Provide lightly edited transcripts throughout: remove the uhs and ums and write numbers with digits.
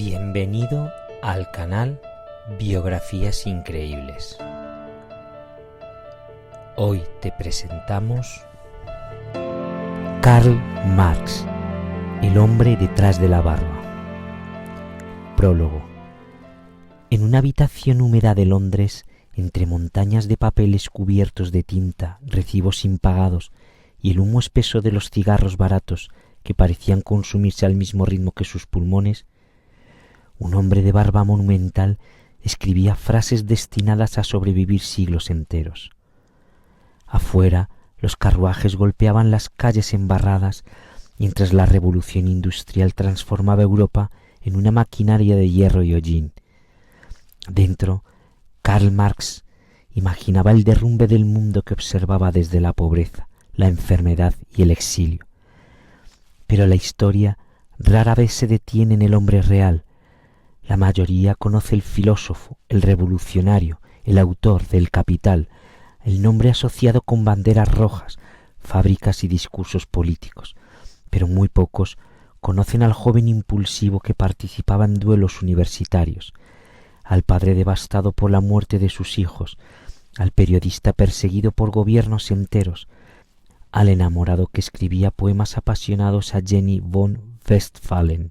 Bienvenido al canal Biografías Increíbles. Hoy te presentamos Karl Marx, el hombre detrás de la barba. Prólogo. En una habitación húmeda de Londres, entre montañas de papeles cubiertos de tinta, recibos impagados y el humo espeso de los cigarros baratos que parecían consumirse al mismo ritmo que sus pulmones, un hombre de barba monumental escribía frases destinadas a sobrevivir siglos enteros. Afuera, los carruajes golpeaban las calles embarradas mientras la revolución industrial transformaba Europa en una maquinaria de hierro y hollín. Dentro, Karl Marx imaginaba el derrumbe del mundo que observaba desde la pobreza, la enfermedad y el exilio. Pero la historia rara vez se detiene en el hombre real. La mayoría conoce el filósofo, el revolucionario, el autor del Capital, el nombre asociado con banderas rojas, fábricas y discursos políticos, pero muy pocos conocen al joven impulsivo que participaba en duelos universitarios, al padre devastado por la muerte de sus hijos, al periodista perseguido por gobiernos enteros, al enamorado que escribía poemas apasionados a Jenny von Westphalen,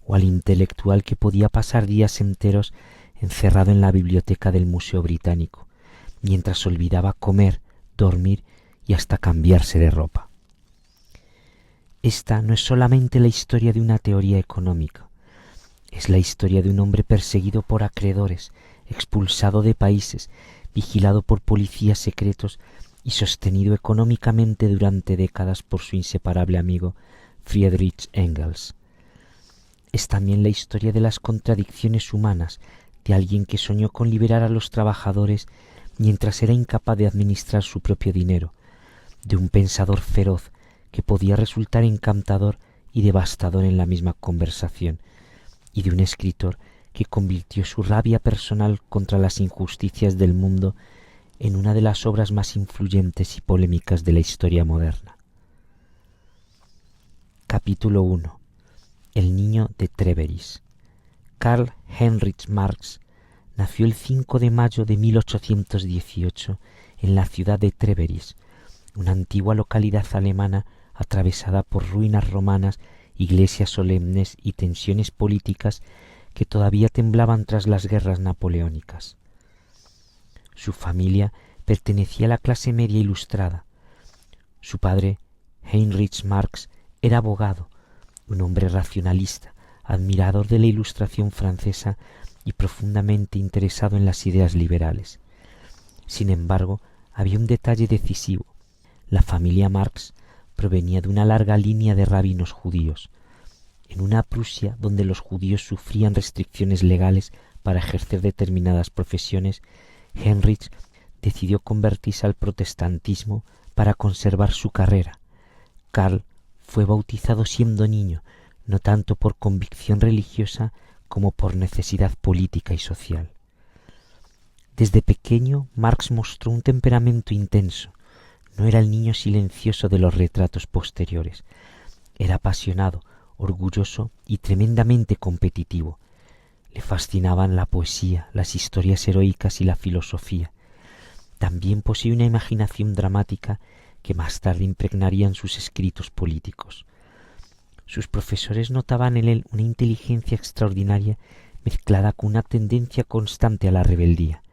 o al intelectual que podía pasar días enteros encerrado en la biblioteca del Museo Británico, mientras olvidaba comer, dormir y hasta cambiarse de ropa. Esta no es solamente la historia de una teoría económica, es la historia de un hombre perseguido por acreedores, expulsado de países, vigilado por policías secretos y sostenido económicamente durante décadas por su inseparable amigo Friedrich Engels. Es también la historia de las contradicciones humanas de alguien que soñó con liberar a los trabajadores mientras era incapaz de administrar su propio dinero, de un pensador feroz que podía resultar encantador y devastador en la misma conversación, y de un escritor que convirtió su rabia personal contra las injusticias del mundo en una de las obras más influyentes y polémicas de la historia moderna. Capítulo 1. El niño de Treveris. Karl Heinrich Marx nació el 5 de mayo de 1818 en la ciudad de Treveris, una antigua localidad alemana atravesada por ruinas romanas, iglesias solemnes y tensiones políticas que todavía temblaban tras las guerras napoleónicas. Su familia pertenecía a la clase media ilustrada. Su padre, Heinrich Marx, era abogado, un hombre racionalista, admirador de la Ilustración francesa y profundamente interesado en las ideas liberales. Sin embargo, había un detalle decisivo. La familia Marx provenía de una larga línea de rabinos judíos. En una Prusia donde los judíos sufrían restricciones legales para ejercer determinadas profesiones, Heinrich decidió convertirse al protestantismo para conservar su carrera. Karl fue bautizado siendo niño, no tanto por convicción religiosa como por necesidad política y social. Desde pequeño, Marx mostró un temperamento intenso. No era el niño silencioso de los retratos posteriores. Era apasionado, orgulloso y tremendamente competitivo. Le fascinaban la poesía, las historias heroicas y la filosofía. También poseía una imaginación dramática que más tarde impregnarían sus escritos políticos. Sus profesores notaban en él una inteligencia extraordinaria mezclada con una tendencia constante a la rebeldía.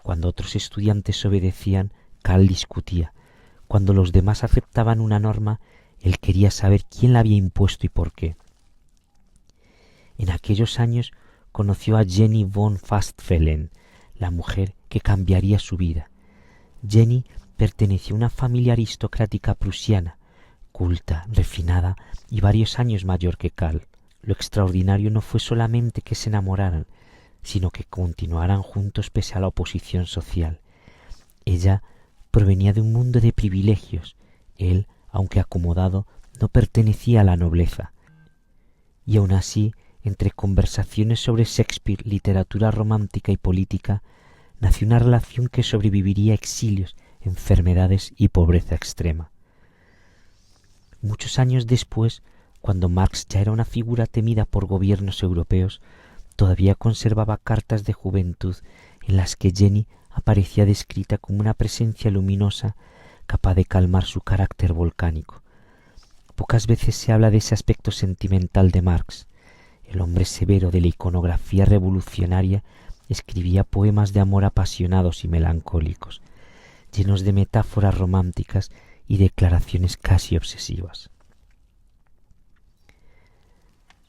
Cuando otros estudiantes obedecían, Karl discutía. Cuando los demás aceptaban una norma, él quería saber quién la había impuesto y por qué. En aquellos años conoció a Jenny von Westphalen, la mujer que cambiaría su vida. Jenny pertenecía a una familia aristocrática prusiana, culta, refinada y varios años mayor que Karl. Lo extraordinario no fue solamente que se enamoraran, sino que continuaran juntos pese a la oposición social. Ella provenía de un mundo de privilegios. Él, aunque acomodado, no pertenecía a la nobleza. Y aun así, entre conversaciones sobre Shakespeare, literatura romántica y política, nació una relación que sobreviviría a exilios, enfermedades y pobreza extrema. Muchos años después, Cuando Marx ya era una figura temida por gobiernos europeos, todavía conservaba cartas de juventud en las que Jenny aparecía descrita como una presencia luminosa capaz de calmar su carácter volcánico. Pocas veces se habla de ese aspecto sentimental de Marx. El hombre severo de la iconografía revolucionaria escribía poemas de amor apasionados y melancólicos, llenos de metáforas románticas y declaraciones casi obsesivas.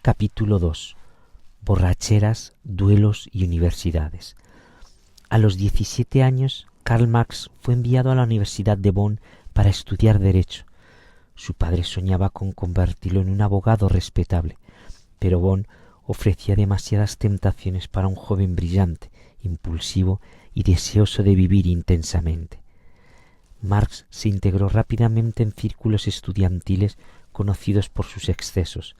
Capítulo 2. Borracheras, duelos y universidades. A los 17 años, Karl Marx fue enviado a la Universidad de Bonn para estudiar Derecho. Su padre soñaba con convertirlo en un abogado respetable, pero Bonn ofrecía demasiadas tentaciones para un joven brillante, impulsivo y deseoso de vivir intensamente. Marx se integró rápidamente en círculos estudiantiles conocidos por sus excesos.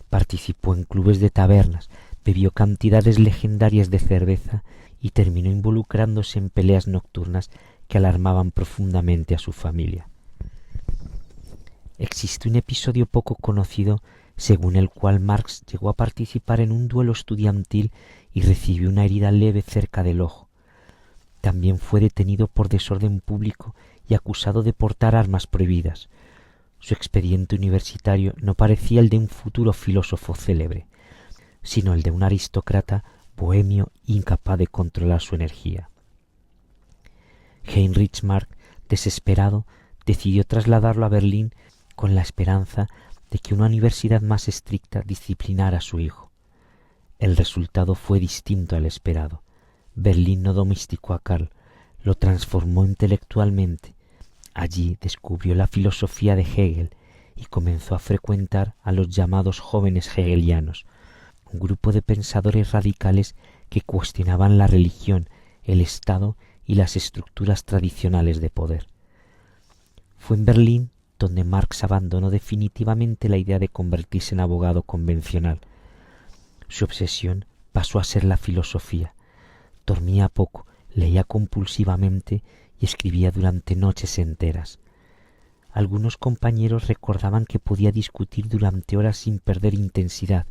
Participó en clubes de tabernas, bebió cantidades legendarias de cerveza y terminó involucrándose en peleas nocturnas que alarmaban profundamente a su familia. Existe un episodio poco conocido según el cual Marx llegó a participar en un duelo estudiantil y recibió una herida leve cerca del ojo. También fue detenido por desorden público y acusado de portar armas prohibidas. Su expediente universitario no parecía el de un futuro filósofo célebre, sino el de un aristócrata bohemio incapaz de controlar su energía. Heinrich Marx, desesperado, decidió trasladarlo a Berlín con la esperanza de que una universidad más estricta disciplinara a su hijo. El resultado fue distinto al esperado. Berlín no domesticó a Karl, lo transformó intelectualmente. Allí descubrió la filosofía de Hegel y comenzó a frecuentar a los llamados jóvenes hegelianos, un grupo de pensadores radicales que cuestionaban la religión, el Estado y las estructuras tradicionales de poder. Fue en Berlín donde Marx abandonó definitivamente la idea de convertirse en abogado convencional. Su obsesión pasó a ser la filosofía. Dormía poco, leía compulsivamente y escribía durante noches enteras. Algunos compañeros recordaban que podía discutir durante horas sin perder intensidad,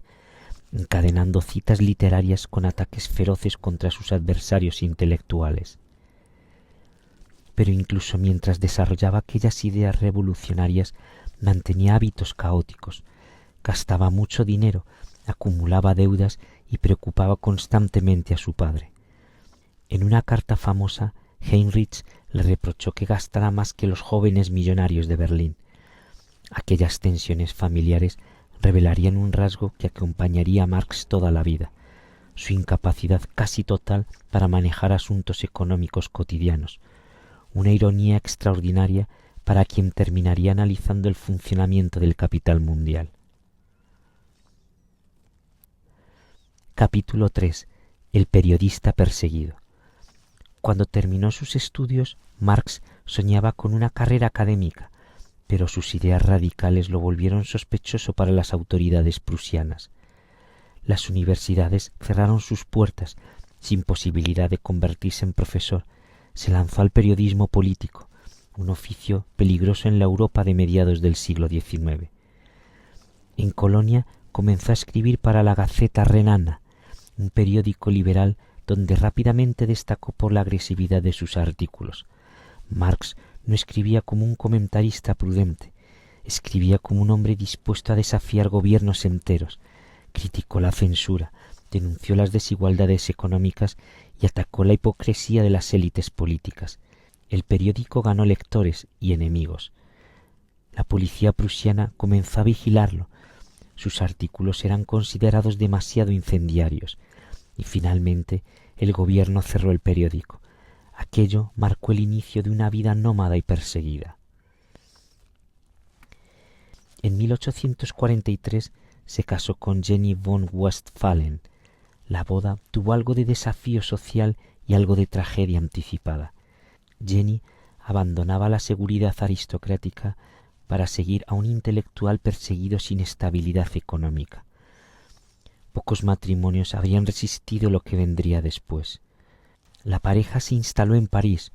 encadenando citas literarias con ataques feroces contra sus adversarios intelectuales. Pero incluso mientras desarrollaba aquellas ideas revolucionarias, mantenía hábitos caóticos, gastaba mucho dinero, acumulaba deudas y preocupaba constantemente a su padre. En una carta famosa, Heinrich le reprochó que gastara más que los jóvenes millonarios de Berlín. Aquellas tensiones familiares revelarían un rasgo que acompañaría a Marx toda la vida, su incapacidad casi total para manejar asuntos económicos cotidianos, una ironía extraordinaria para quien terminaría analizando el funcionamiento del capital mundial. Capítulo 3. El periodista perseguido. Cuando terminó sus estudios, Marx soñaba con una carrera académica, pero sus ideas radicales lo volvieron sospechoso para las autoridades prusianas. Las universidades cerraron sus puertas sin posibilidad de convertirse en profesor. Se lanzó al periodismo político, un oficio peligroso en la Europa de mediados del siglo XIX. En Colonia comenzó a escribir para la Gaceta Renana, un periódico liberal donde rápidamente destacó por la agresividad de sus artículos. Marx no escribía como un comentarista prudente, escribía como un hombre dispuesto a desafiar gobiernos enteros, criticó la censura, denunció las desigualdades económicas y atacó la hipocresía de las élites políticas. El periódico ganó lectores y enemigos. La policía prusiana comenzó a vigilarlo. Sus artículos eran considerados demasiado incendiarios y finalmente el gobierno cerró el periódico. Aquello marcó el inicio de una vida nómada y perseguida. En 1843 se casó con Jenny von Westphalen. La boda tuvo algo de desafío social y algo de tragedia anticipada. Jenny abandonaba la seguridad aristocrática para seguir a un intelectual perseguido sin estabilidad económica. Pocos matrimonios habrían resistido lo que vendría después. La pareja se instaló en París,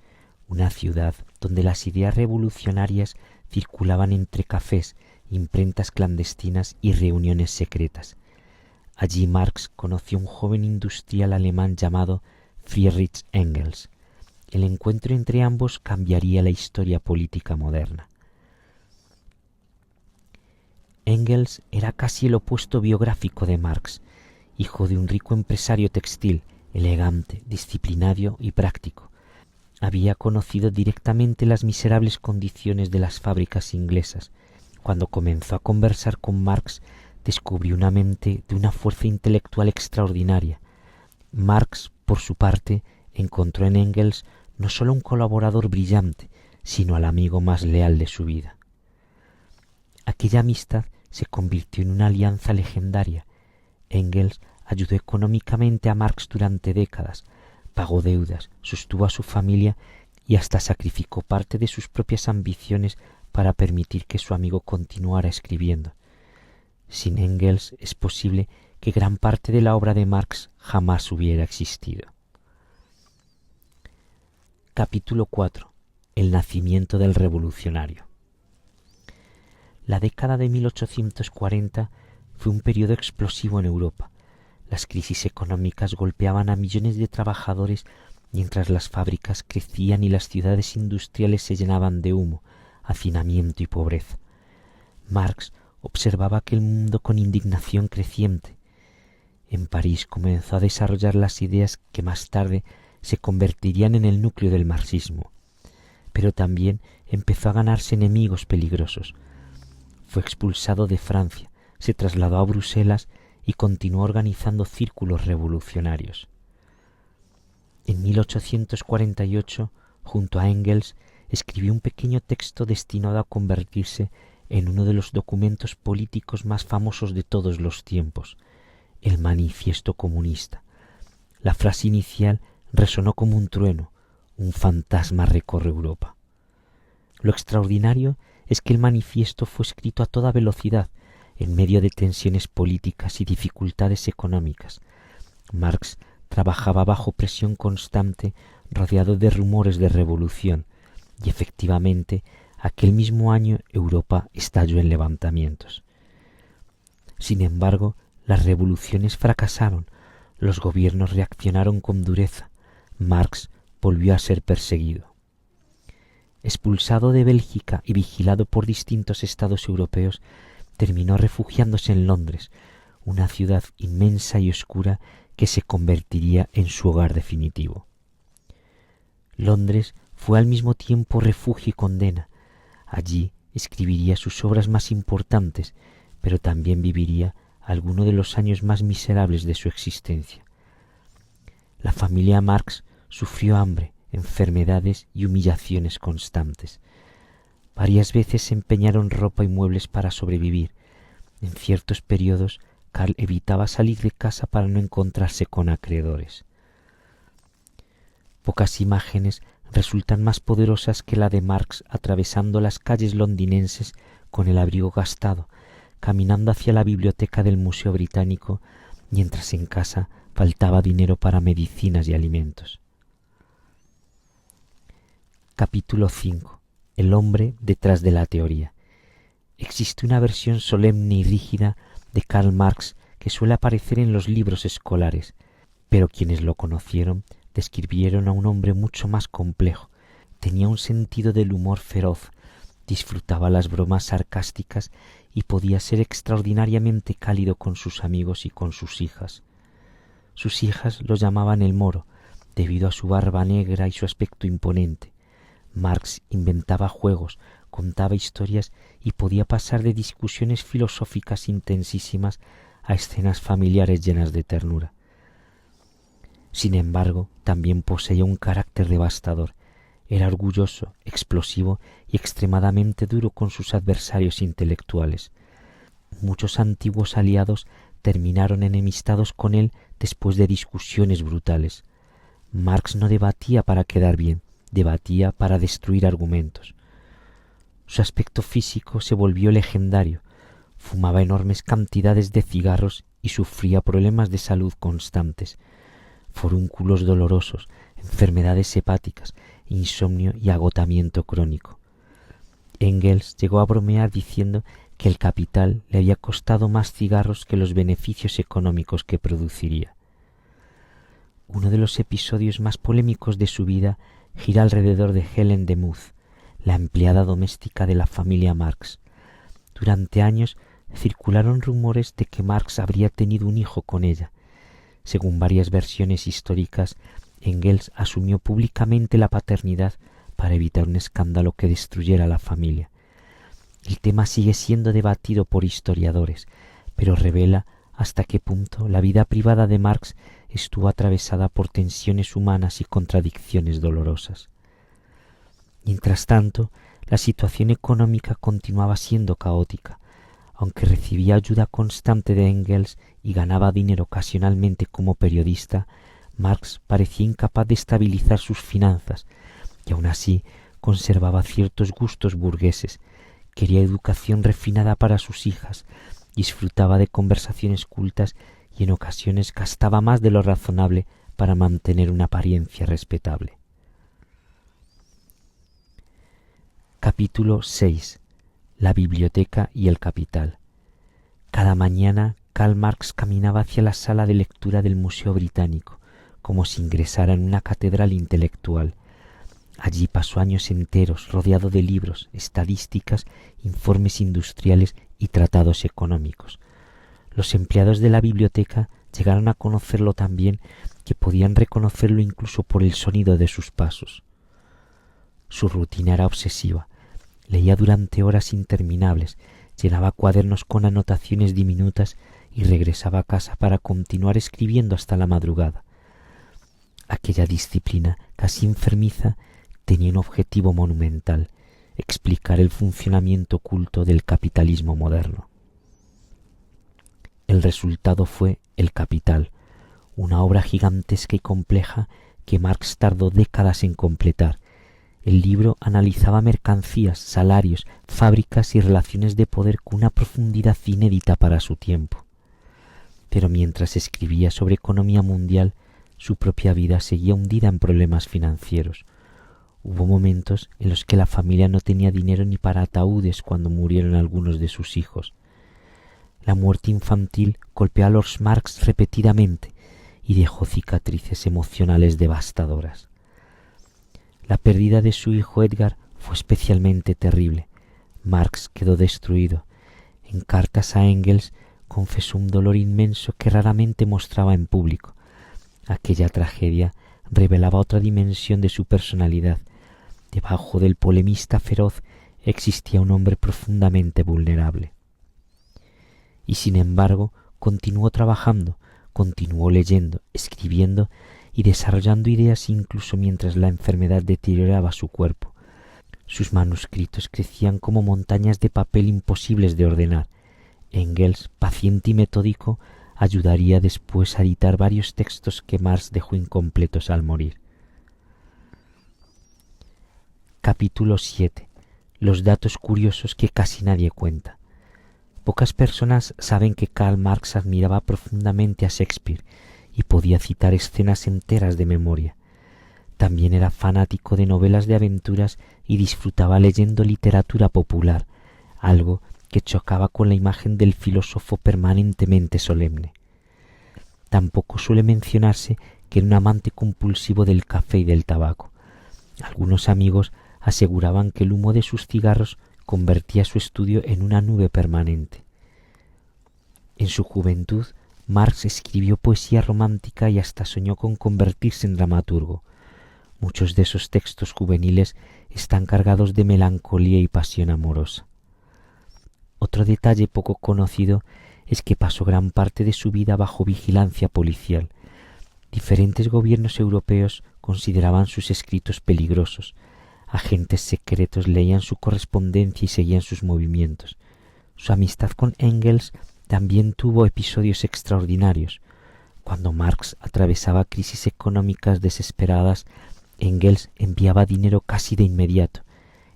una ciudad donde las ideas revolucionarias circulaban entre cafés imprentas clandestinas y reuniones secretas. Allí Marx conoció a un joven industrial alemán llamado Friedrich Engels. El encuentro entre ambos cambiaría la historia política moderna. Engels era casi el opuesto biográfico de Marx, hijo de un rico empresario textil, elegante, disciplinario y práctico. Había conocido directamente las miserables condiciones de las fábricas inglesas. Cuando comenzó a conversar con Marx, descubrió una mente de una fuerza intelectual extraordinaria. Marx, por su parte, encontró en Engels no solo un colaborador brillante, sino al amigo más leal de su vida. Aquella amistad se convirtió en una alianza legendaria. Engels ayudó económicamente a Marx durante décadas, pagó deudas, sostuvo a su familia y hasta sacrificó parte de sus propias ambiciones para permitir que su amigo continuara escribiendo. Sin Engels es posible que gran parte de la obra de Marx jamás hubiera existido. Capítulo 4. El nacimiento del revolucionario. La década de 1840 fue un periodo explosivo en Europa. Las crisis económicas golpeaban a millones de trabajadores mientras las fábricas crecían y las ciudades industriales se llenaban de humo, hacinamiento y pobreza. Marx observaba aquel mundo con indignación creciente. En París comenzó a desarrollar las ideas que más tarde se convertirían en el núcleo del marxismo, pero también empezó a ganarse enemigos peligrosos. Fue expulsado de Francia, se trasladó a Bruselas y continuó organizando círculos revolucionarios. En 1848, junto a Engels, escribió un pequeño texto destinado a convertirse en uno de los documentos políticos más famosos de todos los tiempos, el Manifiesto Comunista. La frase inicial resonó como un trueno, un fantasma recorre Europa. Lo extraordinario es que el manifiesto fue escrito a toda velocidad, en medio de tensiones políticas y dificultades económicas. Marx trabajaba bajo presión constante, rodeado de rumores de revolución, y efectivamente, aquel mismo año Europa estalló en levantamientos. Sin embargo, las revoluciones fracasaron, los gobiernos reaccionaron con dureza, Marx volvió a ser perseguido. Expulsado de Bélgica y vigilado por distintos estados europeos, terminó refugiándose en Londres, una ciudad inmensa y oscura que se convertiría en su hogar definitivo. Londres fue al mismo tiempo refugio y condena. Allí escribiría sus obras más importantes, pero también viviría algunos de los años más miserables de su existencia. La familia Marx sufrió hambre, enfermedades y humillaciones constantes. Varias veces se empeñaron ropa y muebles para sobrevivir. En ciertos periodos, Karl evitaba salir de casa para no encontrarse con acreedores. Pocas imágenes resultan más poderosas que la de Marx atravesando las calles londinenses con el abrigo gastado, caminando hacia la biblioteca del Museo Británico, mientras en casa faltaba dinero para medicinas y alimentos. Capítulo 5. El hombre detrás de la teoría. Existe una versión solemne y rígida de Karl Marx que suele aparecer en los libros escolares, pero quienes lo conocieron describieron a un hombre mucho más complejo. Tenía un sentido del humor feroz, disfrutaba las bromas sarcásticas y podía ser extraordinariamente cálido con sus amigos y con sus hijas. Sus hijas lo llamaban el Moro, debido a su barba negra y su aspecto imponente. Marx inventaba juegos, contaba historias y podía pasar de discusiones filosóficas intensísimas a escenas familiares llenas de ternura. Sin embargo, también poseía un carácter devastador. Era orgulloso, explosivo y extremadamente duro con sus adversarios intelectuales. Muchos antiguos aliados terminaron enemistados con él después de discusiones brutales. Marx no debatía para quedar bien, debatía para destruir argumentos. Su aspecto físico se volvió legendario, fumaba enormes cantidades de cigarros y sufría problemas de salud constantes, forúnculos dolorosos, enfermedades hepáticas, insomnio y agotamiento crónico. Engels llegó a bromear diciendo que el capital le había costado más cigarros que los beneficios económicos que produciría. Uno de los episodios más polémicos de su vida gira alrededor de Helen Demuth, la empleada doméstica de la familia Marx. Durante años circularon rumores de que Marx habría tenido un hijo con ella. Según varias versiones históricas, Engels asumió públicamente la paternidad para evitar un escándalo que destruyera la familia. El tema sigue siendo debatido por historiadores, pero revela hasta qué punto la vida privada de Marx estuvo atravesada por tensiones humanas y contradicciones dolorosas. Mientras tanto, la situación económica continuaba siendo caótica. Aunque recibía ayuda constante de Engels y ganaba dinero ocasionalmente como periodista, Marx parecía incapaz de estabilizar sus finanzas y aún así conservaba ciertos gustos burgueses. Quería educación refinada para sus hijas, disfrutaba de conversaciones cultas y en ocasiones gastaba más de lo razonable para mantener una apariencia respetable. Capítulo 6. La biblioteca y el capital. Cada mañana Karl Marx caminaba hacia la sala de lectura del Museo Británico, como si ingresara en una catedral intelectual. Allí pasó años enteros rodeado de libros, estadísticas, informes industriales y tratados económicos. Los empleados de la biblioteca llegaron a conocerlo tan bien que podían reconocerlo incluso por el sonido de sus pasos. Su rutina era obsesiva. Leía durante horas interminables, llenaba cuadernos con anotaciones diminutas y regresaba a casa para continuar escribiendo hasta la madrugada. Aquella disciplina, casi enfermiza, tenía un objetivo monumental: explicar el funcionamiento oculto del capitalismo moderno. El resultado fue El Capital, una obra gigantesca y compleja que Marx tardó décadas en completar. El libro analizaba mercancías, salarios, fábricas y relaciones de poder con una profundidad inédita para su tiempo. Pero mientras escribía sobre economía mundial, su propia vida seguía hundida en problemas financieros. Hubo momentos en los que la familia no tenía dinero ni para ataúdes cuando murieron algunos de sus hijos. La muerte infantil golpeó a los Marx repetidamente y dejó cicatrices emocionales devastadoras. La pérdida de su hijo Edgar fue especialmente terrible. Marx quedó destruido. En cartas a Engels confesó un dolor inmenso que raramente mostraba en público. Aquella tragedia revelaba otra dimensión de su personalidad. Debajo del polemista feroz existía un hombre profundamente vulnerable. Y sin embargo, continuó trabajando, continuó leyendo, escribiendo y desarrollando ideas incluso mientras la enfermedad deterioraba su cuerpo. Sus manuscritos crecían como montañas de papel imposibles de ordenar. Engels, paciente y metódico, ayudaría después a editar varios textos que Marx dejó incompletos al morir. Capítulo 7. Los datos curiosos que casi nadie cuenta. Pocas personas saben que Karl Marx admiraba profundamente a Shakespeare y podía citar escenas enteras de memoria. También era fanático de novelas de aventuras y disfrutaba leyendo literatura popular, algo que chocaba con la imagen del filósofo permanentemente solemne. Tampoco suele mencionarse que era un amante compulsivo del café y del tabaco. Algunos amigos aseguraban que el humo de sus cigarros convertía su estudio en una nube permanente. En su juventud, Marx escribió poesía romántica y hasta soñó con convertirse en dramaturgo. Muchos de esos textos juveniles están cargados de melancolía y pasión amorosa. Otro detalle poco conocido es que pasó gran parte de su vida bajo vigilancia policial. Diferentes gobiernos europeos consideraban sus escritos peligrosos. Agentes secretos leían su correspondencia y seguían sus movimientos. Su amistad con Engels también tuvo episodios extraordinarios. Cuando Marx atravesaba crisis económicas desesperadas, Engels enviaba dinero casi de inmediato.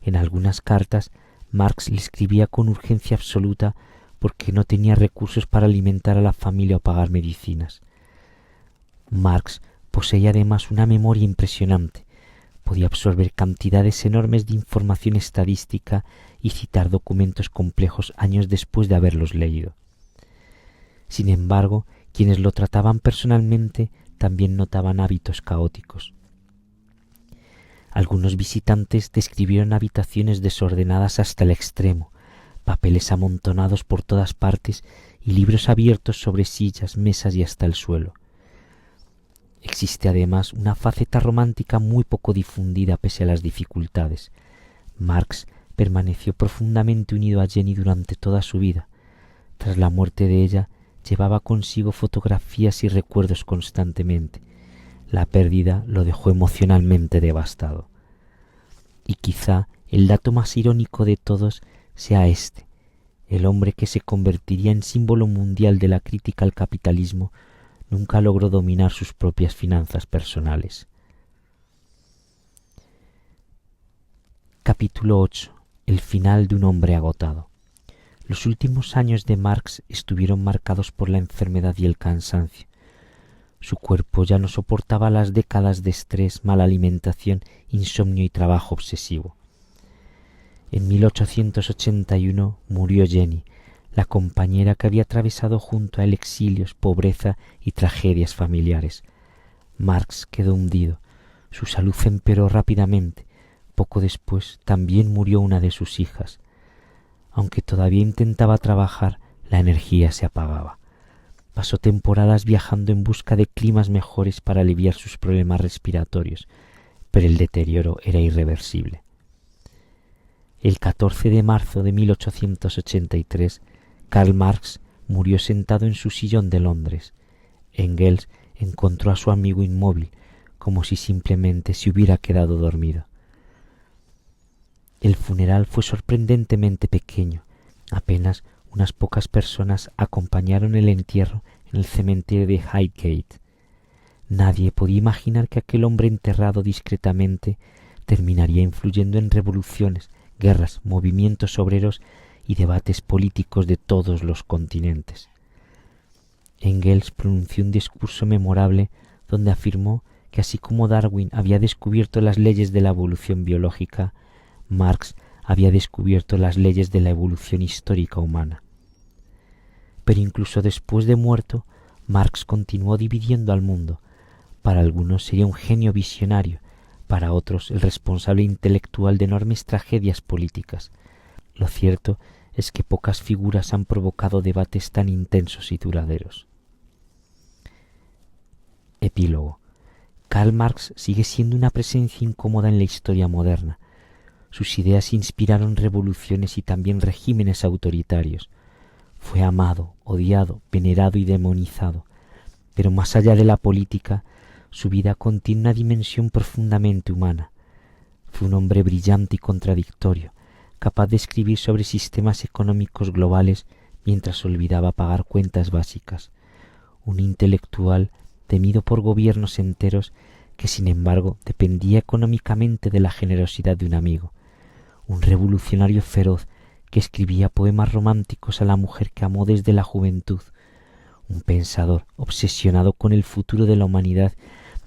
En algunas cartas, Marx le escribía con urgencia absoluta porque no tenía recursos para alimentar a la familia o pagar medicinas. Marx poseía además una memoria impresionante. Podía absorber cantidades enormes de información estadística y citar documentos complejos años después de haberlos leído. Sin embargo, quienes lo trataban personalmente también notaban hábitos caóticos. Algunos visitantes describieron habitaciones desordenadas hasta el extremo, papeles amontonados por todas partes y libros abiertos sobre sillas, mesas y hasta el suelo. Existe además una faceta romántica muy poco difundida pese a las dificultades. Marx permaneció profundamente unido a Jenny durante toda su vida. Tras la muerte de ella, llevaba consigo fotografías y recuerdos constantemente. La pérdida lo dejó emocionalmente devastado. Y quizá el dato más irónico de todos sea este: el hombre que se convertiría en símbolo mundial de la crítica al capitalismo nunca logró dominar sus propias finanzas personales. Capítulo 8. El final de un hombre agotado. Los últimos años de Marx estuvieron marcados por la enfermedad y el cansancio. Su cuerpo ya no soportaba las décadas de estrés, mala alimentación, insomnio y trabajo obsesivo. En 1881 murió Jenny, la compañera que había atravesado junto a él exilios, pobreza y tragedias familiares. Marx quedó hundido. Su salud empeoró rápidamente. Poco después también murió una de sus hijas. Aunque todavía intentaba trabajar, la energía se apagaba. Pasó temporadas viajando en busca de climas mejores para aliviar sus problemas respiratorios, pero el deterioro era irreversible. El 14 de marzo de 1883, Karl Marx murió sentado en su sillón de Londres. Engels encontró a su amigo inmóvil, como si simplemente se hubiera quedado dormido. El funeral fue sorprendentemente pequeño. Apenas unas pocas personas acompañaron el entierro en el cementerio de Highgate. Nadie podía imaginar que aquel hombre enterrado discretamente terminaría influyendo en revoluciones, guerras, movimientos obreros y debates políticos de todos los continentes. Engels pronunció un discurso memorable donde afirmó que así como Darwin había descubierto las leyes de la evolución biológica, Marx había descubierto las leyes de la evolución histórica humana. Pero incluso después de muerto, Marx continuó dividiendo al mundo. Para algunos sería un genio visionario, para otros el responsable intelectual de enormes tragedias políticas. Lo cierto es que pocas figuras han provocado debates tan intensos y duraderos. Epílogo. Karl Marx sigue siendo una presencia incómoda en la historia moderna. Sus ideas inspiraron revoluciones y también regímenes autoritarios. Fue amado, odiado, venerado y demonizado. Pero más allá de la política, su vida contiene una dimensión profundamente humana. Fue un hombre brillante y contradictorio, capaz de escribir sobre sistemas económicos globales mientras olvidaba pagar cuentas básicas. Un intelectual temido por gobiernos enteros que sin embargo dependía económicamente de la generosidad de un amigo. Un revolucionario feroz que escribía poemas románticos a la mujer que amó desde la juventud. Un pensador obsesionado con el futuro de la humanidad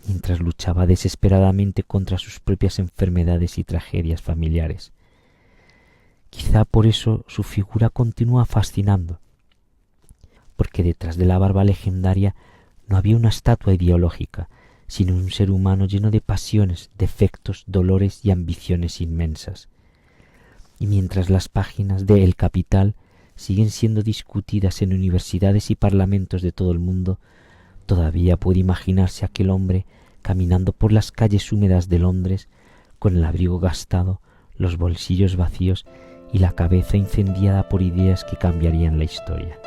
mientras luchaba desesperadamente contra sus propias enfermedades y tragedias familiares. Quizá por eso su figura continúa fascinando, porque detrás de la barba legendaria no había una estatua ideológica, sino un ser humano lleno de pasiones, defectos, dolores y ambiciones inmensas. Y mientras las páginas de El Capital siguen siendo discutidas en universidades y parlamentos de todo el mundo, todavía puede imaginarse aquel hombre caminando por las calles húmedas de Londres con el abrigo gastado, los bolsillos vacíos y la cabeza incendiada por ideas que cambiarían la historia.